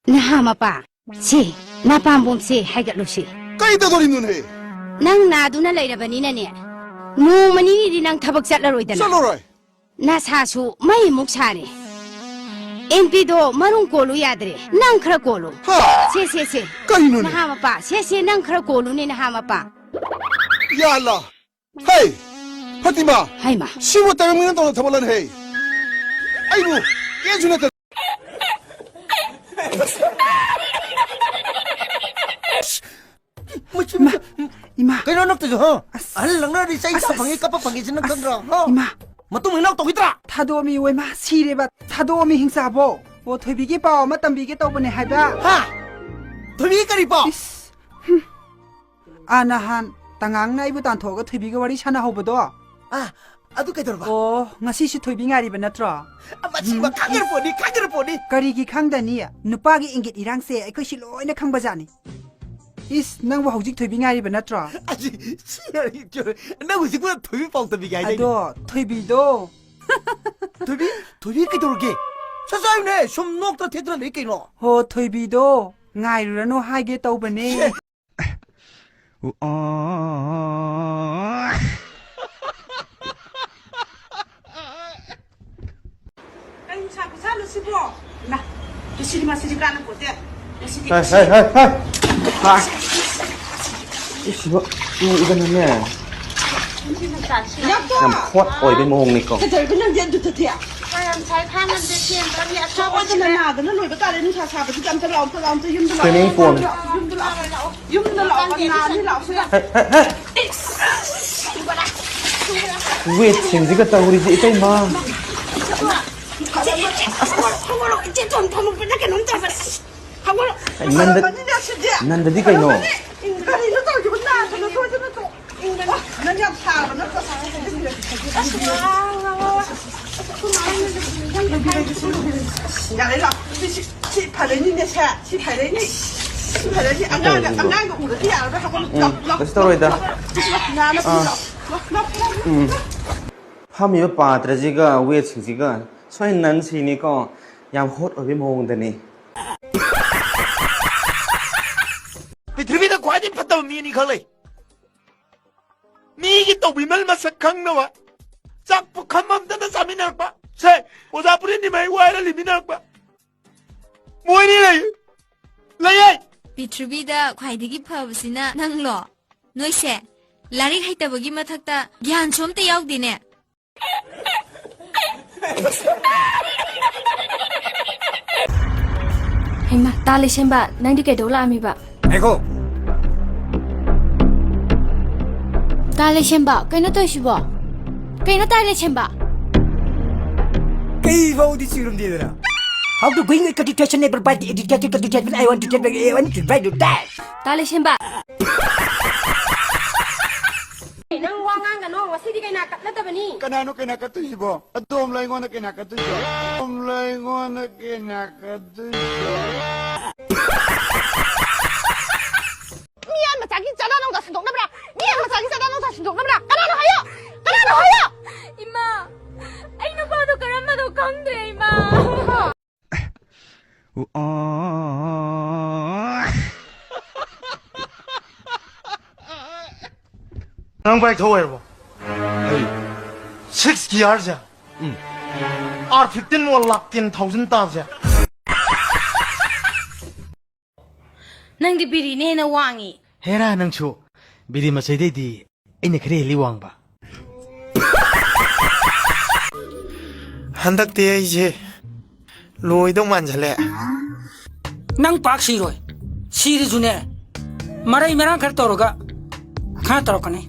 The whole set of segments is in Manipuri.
나하마빠 시 나밤봄시 하이가루시 까이다 돌이 눈해 낭 나두나 레이라바니나네 노마니니 낭 타박 잣라로이다나 쌀로라이 나사수 마이 묵사네 엔피도 마룬 꼴루 야드레 낭 크라 꼴루 하 세세세 까이 눈해 나하마빠 세세 낭 크라 꼴루네 나하마빠 야알라 헤이 파티마 하이마 시부 따르면 또 타발란 헤이 아이고 깨주네 이마 cái đó nó từ hơ anh lần đó đi xây sao bằng cái cấp bằng cái chân nó cân rồi hơ 이마 mà tôi mình nó tụi ta 타도미 왜마 시레바 타도미 행사보 뭐 퇴비기 봐 엄마 땀비기 떠보네 하이바 ha tôi biết cái đi bỏ 아나한 땅앙 나이부 단토가 퇴비가 와리 샤나 호보도 à tôi cái đó bà 오 ngasi시 퇴비 nga리바 나트라 mà chỉ mà cắt cái phố đi 까리기 강다니야 누빠기 인깃 이랑세 이것이 로이나 강바자니 이스 낭보 혹직 퇴비 nga리바 나트라 à gì nó cũng chỉ có tôi biết phòng tôi bị gài đây 아도 퇴비도 tôi biết cái đồ kia sao sao này xôm nóc tôi thấy tôi lấy cái nó 호 퇴비도 nga이르라노 하게 떠보네 anh sao có sao nó xí bộ nè cái xí mà xí cái nó của tiền Hei, hei, hei, hei! Hei! 이거는요. 그냥 콧 어디 먹으니까. cái cái nhân dân được thực hiện ใช้ผ้ามันจะเทียมตอนนี้ cho qua cho nên nào cái nó nổi cái ta đến nó xà phải chăm cho lòng cho yum cho Cái này cuồng. yum cho lòng còn nào như lão xưa 왜 진지가 떠오르지 이때 마. 난데 네가 이노. cái nó tôi chịu na cho nó thôi cho nó tôi nó nhầm xà và nó có nhà đấy là chị phải lấy như xe chị phải lấy như ăn ngang của cái nhà đó không lọc 다시 떨어이다. nhà nó lọc 파미요 빠트라지가 왜 진지가 소인 난시니까 얌톳 어디 먹는다니. bị thứ biết nó quá đến phát đầu mi đi không lấy mi cái tàu bị mất mà sắc khăng đâu ạ chắc phụ khăm mầm nó sao mi nạc ba xe bộ ra bữa đi mày quay ra liền mi nạc ba mua đi này lấy ấy 비트비다 과이디기 파브시나 낭로 노이세 라릭 하이타버기 마탁다 얀 좀때 야옥디네 Hema, tali semba, nang di kedo la ami ba. ego Tali semba, kay na to sibo. Kay na tali semba. cái vô đi siêu đi rồi how to bring a education everybody educated I want to try to that Tali semba. nang wangang ka no wasi di kay natabani 까나노 깨나 까뜨시보 아톰 라이고나 깨나 까뜨시보 톰 라이고나 깨나 까뜨시보 미안 마 자기 짜다는 거 신동 나브라 미안 마 자기 짜다는 거 신동 나브라 까나노 하여 이마 아이노 봐도 그란마도 강돼 이마 Nang bai thoi bo. 6 years ja. Or 15 1 lakh 10,000 ta ja. Nang di biri ne na wangi. Hera nang chu. Bidi ma sai dei di. Aina khare li wang ba. 한dak te 이제 로이동 만잘래 낭 박시로이 시리 주네 마라이 메랑 갈떠로가 가 떨어가네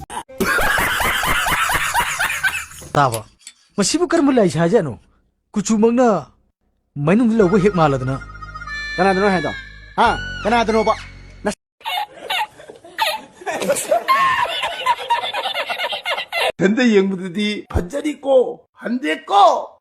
Ta ba. Masibu kar mulai saja no. Kucu mangna. Mainung lo bo hek mala dana. 까나 드노 해도 아 까나 드노 봐 근데 영부들이 반전 있고 반대 있고